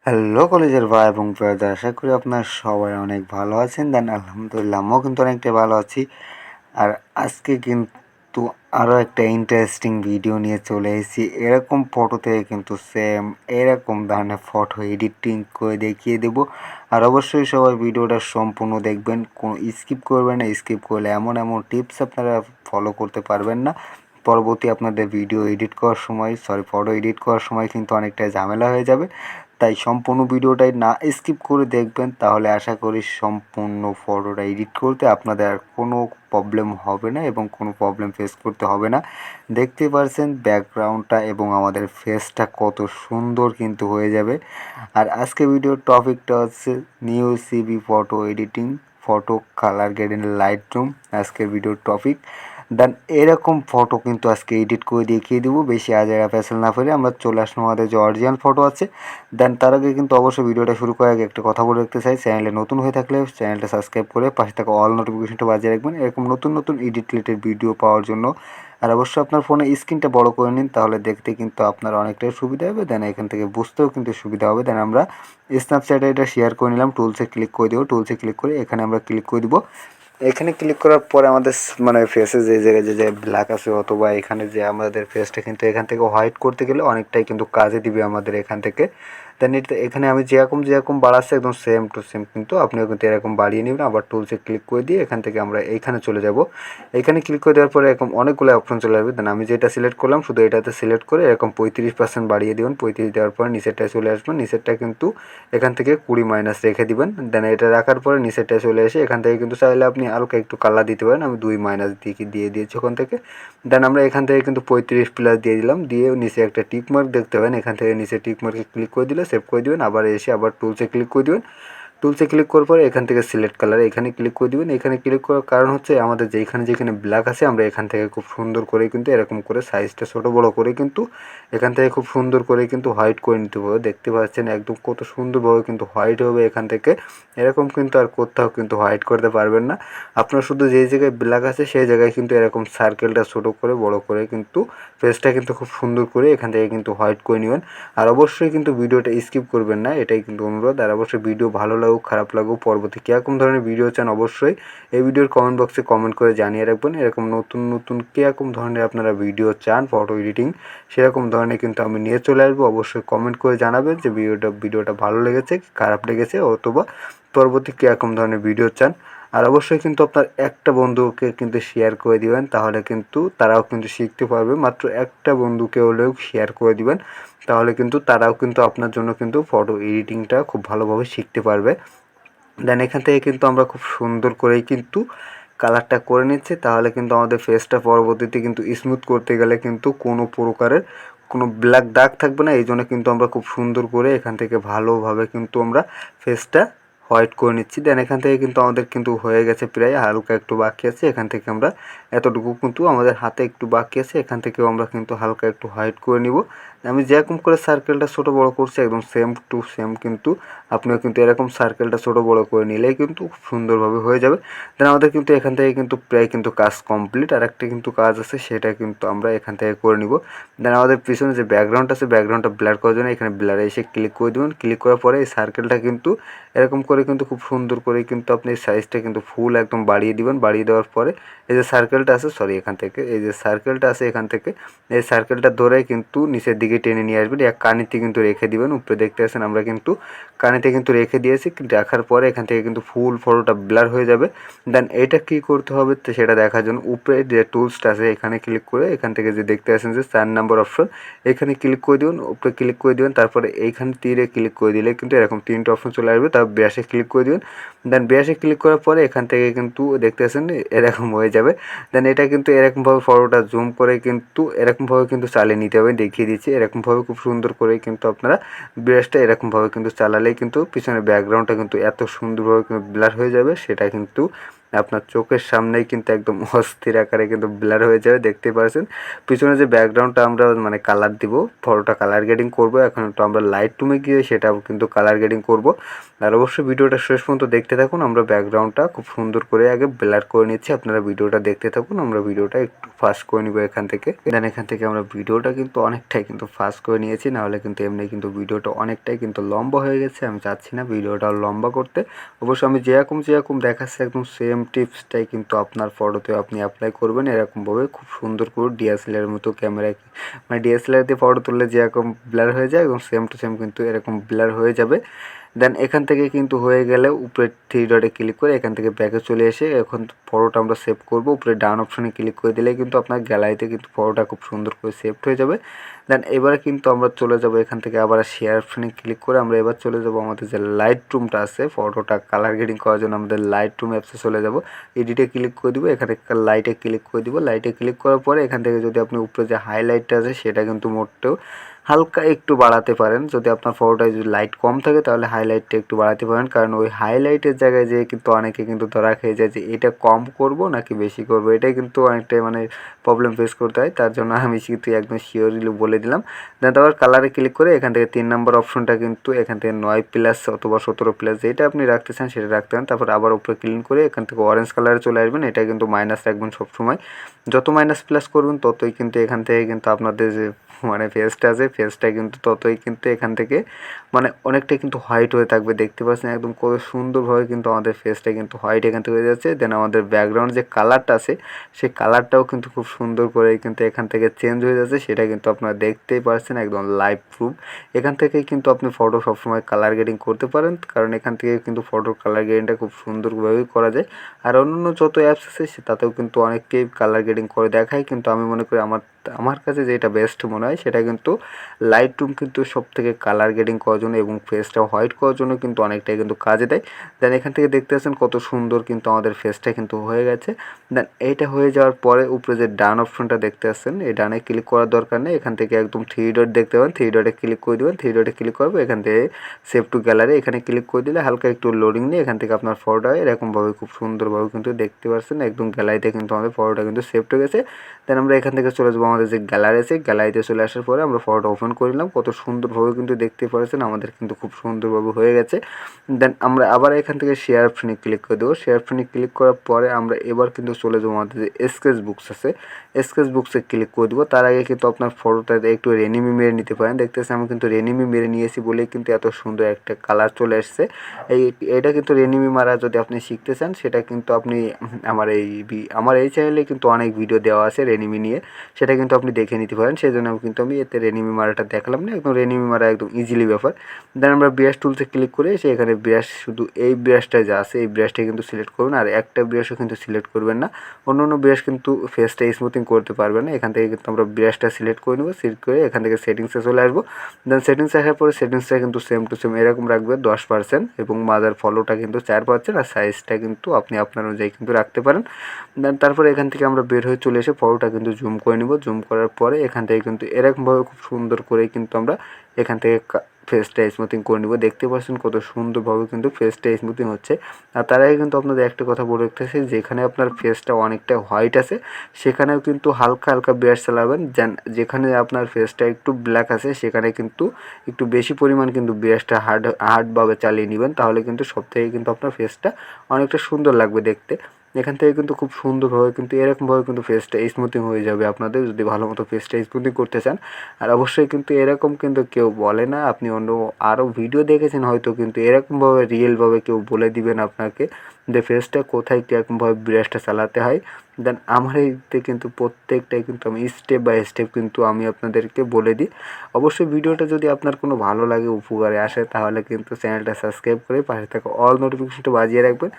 Hello কলেজের ভাই এবং ব্রাদার, আশা করি আপনার সবাই অনেক ভালো আছেন। দেন আলহামদুলিল্লাহ আমিও কিন্তু অনেকটাই ভালো আছি। আর আজকে কিন্তু আরও একটা ইন্টারেস্টিং ভিডিও নিয়ে চলে এসেছি। এরকম ফটো থেকে কিন্তু সেম এরকম ধরনের ফটো এডিটিং করে দেখিয়ে দেব। আর অবশ্যই সবাই ভিডিওটা সম্পূর্ণ দেখবেন, কোনো স্কিপ করবেন না। স্কিপ করলে এমন এমন টিপস আপনারা ফলো করতে পারবেন না। পরবর্তী আপনাদের ভিডিও এডিট করার সময় ফটো এডিট করার সময় কিন্তু অনেকটা ঝামেলা হয়ে যাবে। তাই সম্পূর্ণ ভিডিওটাই না স্কিপ করে দেখবেন, তাহলে আশা করি সম্পূর্ণ ফটোটা এডিট করতে আপনাদের আর কোনো প্রবলেম হবে না এবং কোনো প্রবলেম ফেস করতে হবে না। দেখতে পারছেন ব্যাকগ্রাউন্ডটা এবং আমাদের ফেসটা কত সুন্দর কিন্তু হয়ে যাবে। আর আজকে ভিডিওর টপিকটা হচ্ছে new CB photo editing, photo colour grade in Lightroom আজকের ভিডিওর টপিক। দেন এরকম ফটো কিন্তু আজকে এডিট করে দেখিয়ে দেবো। বেশি আজারা ফ্যাসেল না ফেলে আমরা চলে আসবো আমাদের যে অরিজিনাল ফটো আছে। দেন তার আগে কিন্তু অবশ্যই ভিডিওটা শুরু করার আগে একটা কথা বলে রাখতে চাই, চ্যানেলে নতুন হয়ে থাকলে চ্যানেলটা সাবস্ক্রাইব করে পাশে থাকা অল নোটিফিকেশনটা বাজিয়ে রাখবেন এরকম নতুন নতুন এডিট রিলেটেড ভিডিও পাওয়ার জন্য। আর অবশ্যই আপনার ফোনে স্ক্রিনটা বড় করে নিন, তাহলে দেখতে কিন্তু আপনার অনেকটাই সুবিধা হবে। দেন এখান থেকে বুঝতেও কিন্তু সুবিধা হবে। দেন আমরা স্ন্যাপচ্যাটে এটা শেয়ার করে নিলাম, টুলসে ক্লিক করে দেবো। টুলসে ক্লিক করে এখানে আমরা ক্লিক করে দেবো। এখানে ক্লিক করার পরে আমাদের মানে ফেসে যে জায়গায় যে ব্ল্যাক আছে অথবা এখানে যে আমাদের ফেসটা কিন্তু এখান থেকে হোয়াইট করতে গেলে অনেকটাই কিন্তু কাজে দিবে আমাদের এখান থেকে। দেন এখানে আমি যেরকম বাড়াচ্ছি একদম সেম টু সেম কিন্তু আপনিও কিন্তু এরকম বাড়িয়ে নেবেন। আবার টুলসে ক্লিক করে দিয়ে এখান থেকে আমরা এইখানে চলে যাব। এখানে ক্লিক করে দেওয়ার পরে এরকম অনেকগুলো অপশন চলে আসবে। দেন আমি যেটা সিলেক্ট করলাম শুধু এটাতে সিলেক্ট করে এরকম 35% বাড়িয়ে দেবেন। 35 দেওয়ার পরে নিচেরটায় চলে আসবেন। নিচেরটা কিন্তু এখান থেকে 20 মাইনাস রেখে দিবেন। দেন এটা রাখার পরে নিচেরটায় চলে এসে এখান থেকে কিন্তু চাইলে আপনি হালকা একটু কালার দিতে পারেন। আমি 2 মাইনাস দিয়ে দিয়েছি ওখান থেকে। দেন আমরা এখান থেকে কিন্তু 35 প্লাস দিয়ে দিলাম। দিয়ে নিচে একটা টিক মার্ক দেখতে পাবেন, এখান থেকে নিচে টিক মার্কে ক্লিক করে দিলে সেভ করে দিবেন। আবার এসে আবার টুলসে ক্লিক করে দিবেন। টুলসে ক্লিক করার পরে এখান থেকে সিলেক্ট কালার এখানে ক্লিক করে দিবেন। এখানে ক্লিক করার কারণ হচ্ছে আমাদের যেখানে ব্ল্যাক আছে আমরা এখান থেকে খুব সুন্দর করে কিন্তু এরকম করে সাইজটা ছোটো বড়ো করে কিন্তু এখান থেকে খুব সুন্দর করে কিন্তু হোয়াইট করে নিতে হবে। দেখতে পাচ্ছেন একদম কত সুন্দরভাবে কিন্তু হোয়াইট হবে এখান থেকে। এরকম কিন্তু আর কোথাও কিন্তু হোয়াইট করতে পারবেন না। আপনার শুধু যেই জায়গায় ব্ল্যাক আছে সেই জায়গায় কিন্তু এরকম সার্কেলটা ছোটো করে বড়ো করে কিন্তু ফেসটা কিন্তু খুব সুন্দর করে এখান থেকে কিন্তু হোয়াইট করে নেবেন। আর অবশ্যই কিন্তু ভিডিওটা স্কিপ করবেন না, এটাই কিন্তু অনুরোধ। আর অবশ্যই ভিডিও ভালো লাগুক খারাপ লাগুক পরবর্তী কীরকম ধরনের ভিডিও চান অবশ্যই এই ভিডিওর কমেন্ট বক্সে কমেন্ট করে জানিয়ে রাখবেন। এরকম নতুন নতুন কীরকম ধরনের আপনারা ভিডিও চান ফটো এডিটিং সেরকম ধরনের কিন্তু আমি নিয়ে চলে আসবো। অবশ্যই কমেন্ট করে জানাবেন যে ভিডিওটা ভালো লেগেছে কি খারাপ লেগেছে অথবা পরবর্তী কীরকম ধরনের ভিডিও চান। আর অবশ্যই কিন্তু আপনার একটা বন্ধুকে কিন্তু শেয়ার করে দিবেন, তাহলে কিন্তু তারাও কিন্তু শিখতে পারবে। মাত্র একটা বন্ধুকে হলেও শেয়ার করে দিবেন, তাহলে কিন্তু তারাও কিন্তু আপনার জন্য কিন্তু ফটো এডিটিংটা খুব ভালোভাবে শিখতে পারবে। দেন এখান থেকে কিন্তু আমরা খুব সুন্দর করেই কিন্তু কালারটা করে নিচ্ছি, তাহলে কিন্তু আমাদের ফেসটা পরবর্তীতে কিন্তু স্মুথ করতে গেলে কিন্তু কোনো প্রকারের কোনো ব্ল্যাক দাগ থাকবে না। এই জন্য কিন্তু আমরা খুব সুন্দর করে এখান থেকে ভালোভাবে কিন্তু আমরা ফেসটা হোয়াইট করে নিচ্ছি। দেন এখান থেকে কিন্তু আমাদের কিন্তু হয়ে গেছে, প্রায় হালকা একটু বাকি আছে। এখান থেকে আমরা এতটুকু কিন্তু আমাদের হাতে একটু বাকি আছে, এখান থেকেও আমরা কিন্তু হালকা একটু হোয়াইট করে নিব। আমি যেরকম করে সার্কেলটা ছোটো বড়ো করছি একদম সেম টু সেম কিন্তু আপনিও কিন্তু এরকম সার্কেলটা ছোটো বড়ো করে নিলেই কিন্তু খুব সুন্দরভাবে হয়ে যাবে। দেন আমাদের কিন্তু এখান থেকে কিন্তু প্রায় কিন্তু কাজ কমপ্লিট। আর একটা কিন্তু কাজ আছে সেটা কিন্তু আমরা এখান থেকে করে নিব। দেন আমাদের পিছনে যে ব্যাকগ্রাউন্ড আছে ব্যাকগ্রাউন্ডটা ব্লার করার জন্য এখানে ব্লারে এসে ক্লিক করে দেবেন। ক্লিক করার পরে এই সার্কেলটা কিন্তু এরকম করে কিন্তু খুব সুন্দর করে কিন্তু আপনি সাইজটা কিন্তু ফুল একদম বাড়িয়ে দিবেন। বাড়িয়ে দেওয়ার পরে এই যে সার্কেলটা আছে এখান থেকে এই যে সার্কেলটা আছে এখান থেকে এই সার্কেলটা ধরে কিন্তু নিচের দিকে টেনে নিয়ে আসবেন। এক কানিতে কিন্তু রেখে দিবেন। উপরে দেখতে পাচ্ছেন আমরা কিন্তু কানিতে কিন্তু রেখে দিয়েছি। রাখার পরে এখান থেকে কিন্তু ফুল ফটোটা ব্লার হয়ে যাবে। দেন এটা কী করতে হবে তো সেটা দেখার জন্য উপরে যে টুলসটা আছে এখানে ক্লিক করে এখান থেকে যে দেখতে পাচ্ছেন যে 4 নাম্বার অপশন এখানে ক্লিক করে দেবেন। উপরে ক্লিক করে দেবেন, তারপরে এইখানে তীরে ক্লিক করে দিলে কিন্তু এরকম 3টে অপশন চলে আসবে। তারপর ব্রাশে ক্লিক করে দেবেন। দেন ব্রাশে ক্লিক করার পরে এখান থেকে কিন্তু দেখতে পাচ্ছেন এরকম হয়ে যাবে। দেন এটা কিন্তু এরকমভাবে ফটোটা জুম করে কিন্তু এরকমভাবে কিন্তু চালিয়ে নিতে হবে। দেখিয়ে দিচ্ছি এরকমভাবে খুব সুন্দর করে কিন্তু আপনারা ব্রাশটা এরকমভাবে কিন্তু চালালেই কিন্তু পিছনের ব্যাকগ্রাউন্ডটা কিন্তু এত সুন্দরভাবে কিন্তু ব্লার হয়ে যাবে, সেটা কিন্তু আপনার চোখের সামনেই কিন্তু একদম অস্থির আকারে কিন্তু ব্লার হয়ে যাবে, দেখতেই পাচ্ছেন। পিছনে যে ব্যাকগ্রাউন্ডটা আমরা মানে কালার দিব, ফটোটা কালার গ্রেডিং করব। এখন একটু আমরা লাইটরুমে গিয়ে সেটাও কিন্তু কালার গ্রেডিং করব। আর অবশ্যই ভিডিওটা শেষ পর্যন্ত দেখতে থাকুন। আমরা ব্যাকগ্রাউন্ডটা খুব সুন্দর করে আগে ব্লার করে নিচ্ছি, আপনারা ভিডিওটা দেখতে থাকুন। আমরা ভিডিওটা একটু ফাস্ট করে নিব এখান থেকে। দেন এখান থেকে আমরা ভিডিওটা কিন্তু অনেকটাই কিন্তু ফাস্ট করে নিয়েছি, নাহলে কিন্তু এমনি কিন্তু ভিডিওটা অনেকটাই কিন্তু লম্বা হয়ে গেছে। আমি চাচ্ছি না ভিডিওটা লম্বা করতে। অবশ্য আমি যেরকম দেখাচ্ছি একদম সেম টিপসটাই কিন্তু আপনার ফটোতে আপনি অ্যাপ্লাই করবেন। এরকমভাবে খুব সুন্দর করে ডিএসএলআর মতো ক্যামেরায়, মানে ডিএসএলআর দিয়ে ফটো তুললে যেরকম ব্লার হয়ে যায় এবং সেম টু সেম কিন্তু এরকম ব্লার হয়ে যাবে। দেন এখান থেকে কিন্তু হয়ে গেলে উপরে 3 ডটে ক্লিক করে এখান থেকে ব্যাকে চলে এসে এখন ফটোটা আমরা সেভ করব। উপরে ডান অপশনে ক্লিক করে দিলে কিন্তু আপনার গ্যালারিতে কিন্তু ফটোটা খুব সুন্দর করে সেভ হয়ে যাবে। দেন এবারে কিন্তু আমরা চলে যাব এখান থেকে আবার শেয়ার অপশনে ক্লিক করে আমরা এবার চলে যাব আমাদের যে লাইটরুমটা আছে, ফটোটা কালার গ্রেডিং করার জন্য আমাদের লাইটরুম অ্যাপসে চলে যাব। এডিটে ক্লিক করে দিব, এখানে লাইটে ক্লিক করে দিব। লাইটে ক্লিক করার পরে এখান থেকে যদি আপনি উপরে যে হাইলাইটটা আছে সেটা কিন্তু মোটেও হালকা একটু বাড়াতে পারেন। যদি আপনার ফটোটায় যদি লাইট কম থাকে তাহলে হাইলাইটটা একটু বাড়াতে পারেন, কারণ ওই হাইলাইটের জায়গায় যে কিন্তু অনেকে কিন্তু ধরা খেয়ে যায় যে এটা কম করব নাকি বেশি করব, এটাই কিন্তু অনেকটাই মানে প্রবলেম ফেস করতে হয়। তার জন্য আমি কিন্তু একদম শিওরলি বলে দিলাম। দেন তারপর কালারে ক্লিক করে এখান থেকে 3 নম্বর অপশনটা কিন্তু এখান থেকে 9+ অথবা 17+ যেটা আপনি রাখতে চান সেটা রাখতে পারেন। তারপর আবার উপরে ক্লিক করে এখান থেকে অরেঞ্জ কালারে চলে আসবেন। এটা কিন্তু মাইনাস রাখবেন সবসময়, যত মাইনাস প্লাস করবেন ততই কিন্তু এখান থেকে কিন্তু আপনাদের যে মানে ফেসটা আছে ফেসটা কিন্তু ততই কিন্তু এখান থেকে মানে অনেকটাই কিন্তু হোয়াইট হয়ে থাকবে। দেখতে পাচ্ছেন একদম কত সুন্দরভাবে কিন্তু আমাদের ফেসটা কিন্তু হোয়াইট এখান থেকে হয়ে যাচ্ছে। দেন আমাদের ব্যাকগ্রাউন্ড যে কালারটা আছে সেই কালারটাও কিন্তু খুব সুন্দর করে কিন্তু এখান থেকে চেঞ্জ হয়ে যাচ্ছে, সেটা কিন্তু আপনারা দেখতেই পাচ্ছেন একদম লাইভ প্রুফ। এখান থেকে কিন্তু আপনি ফটো সবসময় কালার গ্রেডিং করতে পারেন, কারণ এখান থেকে কিন্তু ফটোর কালার গ্রেডিংটা খুব সুন্দরভাবেই করা যায়। আর অন্যান্য যত অ্যাপস আছে তাতেও কিন্তু অনেককেই কালার গ্রেডিং করে দেখায়, কিন্তু আমি মনে করি আমার কাছে যেটা বেস্ট মনে হয় সেটা কিন্তু লাইটরুম কিন্তু সব থেকে কালার গ্রেডিং করার জন্য এবং ফেসটা হোয়াইট করার জন্য কিন্তু অনেকটাই কিন্তু কাজে দেয়। দেন এখান থেকে দেখতে পাচ্ছেন কত সুন্দর কিন্তু আমাদের ফেসটা কিন্তু হয়ে গেছে। দেন এইটা হয়ে যাওয়ার পরে উপরে যে ডান অপশনটা দেখতে পাচ্ছেন এই ডানে ক্লিক করার দরকার নেই, এখান থেকে একদম 3 ডট দেখতে পাবেন, 3 ডটে ক্লিক করে দেবেন। 3 ডটে ক্লিক করবো, এখান থেকে সেভ টু গ্যালারি এখানে ক্লিক করে দিলে হালকা একটু লোডিং নিয়ে এখান থেকে আপনার ফটোটা এরকমভাবে খুব সুন্দরভাবে কিন্তু দেখতে পাচ্ছেন একদম গ্যালারিতে কিন্তু আমাদের ফটোটা কিন্তু সেভ হয়ে গেছে। দেন আমরা এখান থেকে চলে যাবো আমাদের যে গ্যালারি আছে, গ্যালারিতে চলে আসার পরে আমরা ফটোটা ওপেন করলাম, কত সুন্দরভাবে কিন্তু দেখতে পাচ্ছেন আমাদের কিন্তু খুব সুন্দরভাবে হয়ে গেছে। দেন আমরা আবার এখান থেকে শেয়ার অপশনে ক্লিক করে দেবো। শেয়ার অপশনে ক্লিক করার পরে আমরা এবার কিন্তু চলে যাবো আমাদের যে স্কেচ বুকস আছে, স্কেচ বুকসে ক্লিক করে দেবো। তার আগে কিন্তু আপনার ফটোটা একটু রেনিমি মেরে নিতে পারেন। দেখতেছি আমি কিন্তু রেনিমি মেরে নিয়েছি বলেই কিন্তু এত সুন্দর একটা কালার চলে এসছে। এটা কিন্তু রেনিমি মারা যদি আপনি শিখতে চান সেটা কিন্তু আপনি আমার এই চ্যানেলে কিন্তু অনেক ভিডিও দেওয়া আছে রেনিমি নিয়ে, সেটা কিন্তু আপনি দেখে নিতে পারেন। সেই জন্য কিন্তু আমি এতে রেনিমি মারাটা দেখালাম না, একদম রেনিমি মারা একদম ইজিলি ব্যাপার। দেন আমরা ব্রাশ টুলসে ক্লিক করে এসে এখানে ব্রাশ শুধু এই ব্রাশটা যা আছে এই ব্রাশটা কিন্তু সিলেক্ট করবেন, আর একটা ব্রাশও কিন্তু সিলেক্ট করবেন না। অন্য ব্রাশ কিন্তু ফেসটা স্মুথিং করতে পারবে না। এখান থেকে কিন্তু আমরা ব্রাশটা সিলেক্ট করে নেবো, সিলেক্ট করে এখান থেকে সেটিংসে চলে আসবো। দেন সেটিংসে আসার পরে সেটিংসটা কিন্তু সেম টু সেম এরকম রাখবে 10% এবং মাদার ফলোটা কিন্তু 4%, আর সাইজটা কিন্তু আপনি আপনার অনুযায়ী কিন্তু রাখতে পারেন। দেন তারপরে এখান থেকে আমরা বের হয়ে চলে এসে ফটোটা কিন্তু জুম করে নিব। জুম করার পরে এখান থেকে কিন্তু এরকমভাবে খুব সুন্দর করে কিন্তু আমরা এখান থেকে ফেসটা স্মুথিং করে নিব। দেখতে পাচ্ছেন কত সুন্দরভাবে কিন্তু ফেসটা স্মুথিং হচ্ছে। আর তার আগে কিন্তু আপনাদের একটা কথা বলে রাখতেছি, যেখানে আপনার ফেসটা অনেকটা হোয়াইট আছে সেখানেও কিন্তু হালকা হালকা ব্রাশ চালাবেন। যেখানে আপনার ফেসটা একটু ব্ল্যাক আছে সেখানে কিন্তু একটু বেশি পরিমাণ কিন্তু ব্রাশটা হার্ডভাবে চালিয়ে নেবেন, তাহলে কিন্তু সব থেকে কিন্তু আপনার ফেসটা অনেকটা সুন্দর লাগবে দেখতে। এখান থেকে কিন্তু খুব সুন্দরভাবে কিন্তু এরকমভাবে কিন্তু ফেসটা স্মুথিং হয়ে যাবে আপনাদের যদি ভালো মতো ফেসটা স্মুথিং করতে চান। আর অবশ্যই কিন্তু এরকম কিন্তু কেউ বলে না, আপনি অন্য আরও ভিডিও দেখেছেন হয়তো, কিন্তু এরকমভাবে রিয়েলভাবে কেউ বলে দিবেন আপনাকে যে ফেসটা কোথায় কীরকমভাবে ব্রাশটা চালাতে হয়। দেন আমার এইতে কিন্তু প্রত্যেকটাই কিন্তু আমি স্টেপ বাই স্টেপ কিন্তু আমি আপনাদেরকে বলে দিই। অবশ্যই ভিডিওটা যদি আপনার কোনো ভালো লাগে, উপকারে আসে, তাহলে কিন্তু চ্যানেলটা সাবস্ক্রাইব করে পাশে থাকা অল নোটিফিকেশনটা বাজিয়ে রাখবেন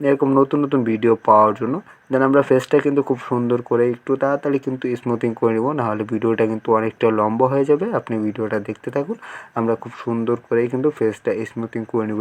এরকম নতুন নতুন ভিডিও পাওয়ার জন্য। দেন আমরা ফেসটা কিন্তু খুব সুন্দর করে একটু তাড়াতাড়ি কিন্তু স্মুথিং করে নেব, নাহলে ভিডিওটা কিন্তু অনেকটা লম্বা হয়ে যাবে। আপনি ভিডিওটা দেখতে থাকুন, আমরা খুব সুন্দর করেই কিন্তু ফেসটা স্মুথিং করে নেব।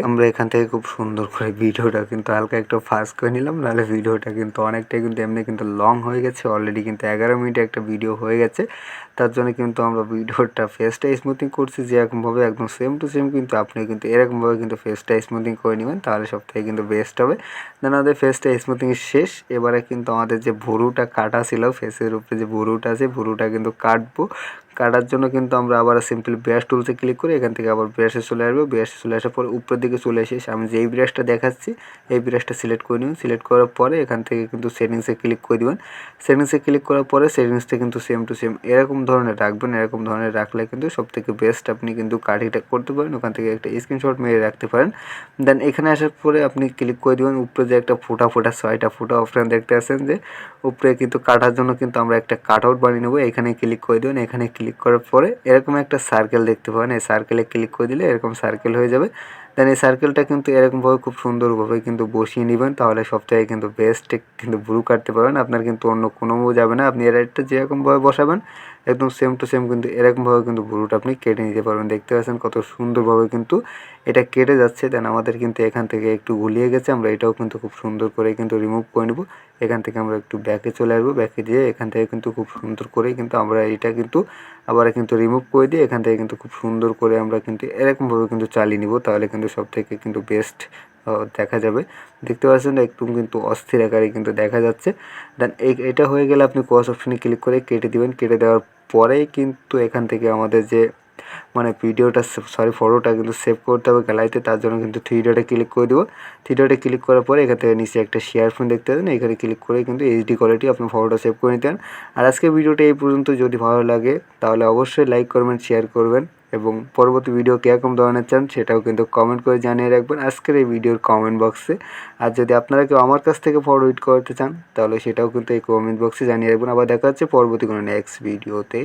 আমরা এখান থেকে খুব সুন্দর করে ভিডিওটা কিন্তু হালকা একটু ফাস্ট করে নিলাম, নাহলে ভিডিওটা কিন্তু অনেকটাই কিন্তু এমনি কিন্তু লং হয়ে গেছে। অলরেডি কিন্তু 11 মিনিটে একটা ভিডিও হয়ে গেছে, তার জন্য কিন্তু আমরা ভিডিওটা ফেসটা স্মুথিং করছি যেরকমভাবে একদম সেম টু সেম কিন্তু আপনি কিন্তু এরকমভাবে কিন্তু ফেসটা স্মুথিং করে নেবেন, তাহলে সবথেকে কিন্তু বেস্ট হবে। দেন আমাদের ফেসটা স্মুথিং শেষ। এবারে কিন্তু আমাদের যে ভুরুটা কাটা ছিল, ফেসের উপরে যে ভুরুটা আছে, ভুরুটা কিন্তু কাটবো। কাটার জন্য কিন্তু আমরা আবার সিম্পলি ব্রাশ টুলসে ক্লিক করে এখান থেকে আবার ব্রাশে চলে আসবো। ব্রাশে চলে আসার পরে উপরের দিকে চলে এসে আমি যেই ব্রাশটা দেখাচ্ছি এই ব্রাশটা সিলেক্ট করে নেবেন। সিলেক্ট করার পরে এখান থেকে কিন্তু সেটিংসে ক্লিক করে দেবেন। সেটিংসে ক্লিক করার পরে সেটিংসটা কিন্তু সেম টু সেম এরকম ধরনের রাখবেন। এরকম ধরনের রাখলে কিন্তু সবথেকে বেস্ট আপনি কিন্তু কাটিটা করতে পারেন। ওখান থেকে একটা স্ক্রিনশট মেরে রাখতে পারেন। দেন এখানে আসার পরে আপনি ক্লিক করে দেবেন। উপরে যে একটা ফোঁটা 6টা ফোঁটা অপশান দেখতে আসেন, যে উপরে কিন্তু কাটার জন্য কিন্তু আমরা একটা কাট আউট বানিয়ে নেবো। এখানে ক্লিক করে দেবেন। এখানে ক্লিক করার পরে এরকম একটা সার্কেল দেখতে পাবেন। এই সার্কেলে ক্লিক করে দিলে এরকম সার্কেল হয়ে যাবে। দেন এই সার্কেলটা কিন্তু এরকমভাবে খুব সুন্দরভাবে কিন্তু বসিয়ে নেবেন, তাহলে সবথেকে কিন্তু বেস্ট কিন্তু ভ্রু কাটতে পারবেন। আপনার কিন্তু অন্য কোনো যাবে না। আপনি এটা যেরকমভাবে বসাবেন একদম সেম টু সেম কিন্তু এরকমভাবে কিন্তু ভ্রুটা আপনি কেটে নিতে পারবেন। দেখতে পাচ্ছেন কত সুন্দরভাবে কিন্তু এটা কেটে যাচ্ছে। দেন আমাদের কিন্তু এখান থেকে একটু গুলিয়ে গেছে, আমরা এটাও কিন্তু খুব সুন্দর করে কিন্তু রিমুভ করে নেব। এখান থেকে আমরা একটু ব্যাকে চলে আসবো। ব্যাকে দিয়ে এখান থেকে কিন্তু খুব সুন্দর করে কিন্তু আমরা এটা কিন্তু আবার কিন্তু রিমুভ করে দিয়ে এখান থেকে কিন্তু খুব সুন্দর করে আমরা কিন্তু এরকমভাবে কিন্তু চালিয়ে নিব, তাহলে কিন্তু সবথেকে কিন্তু বেস্ট দেখা যাবে। দেখতে পাচ্ছেন একটু কিন্তু অস্থির আকারে কিন্তু দেখা যাচ্ছে। দেন এটা হয়ে গেলে আপনি ক্রস অপশনে ক্লিক করে কেটে দিবেন। কেটে দেওয়ার পরেই কিন্তু এখান থেকে আমাদের যে ভিডিওটা ফটোটা কিন্তু সেভ করতে হবে গ্যালারিতে, তার জন্য কিন্তু থ্রি ডটে ক্লিক করে দেবো। থ্রি ডটে ক্লিক করার পরে এখান থেকে নিচে একটা শেয়ার ফোন দেখতে পাবেন, এখানে ক্লিক করে কিন্তু এইচডি কোয়ালিটি আপনার ফটোটা সেভ করে নিতে পারেন। আর আজকের ভিডিওটা এই পর্যন্ত। যদি ভালো লাগে তাহলে অবশ্যই লাইক করবেন, শেয়ার করবেন এবং পরবর্তী ভিডিও কীরকম ধরনের চান সেটাও কিন্তু কমেন্ট করে জানিয়ে রাখবেন আজকের এই ভিডিওর কমেন্ট বক্সে। আর যদি আপনারা কেউ আমার কাছ থেকে ফটো এডিট করতে চান তাহলে সেটাও কিন্তু এই কমেন্ট বক্সে জানিয়ে রাখবেন। আবার দেখা হচ্ছে পরবর্তী কোনো নেক্সট ভিডিওতে।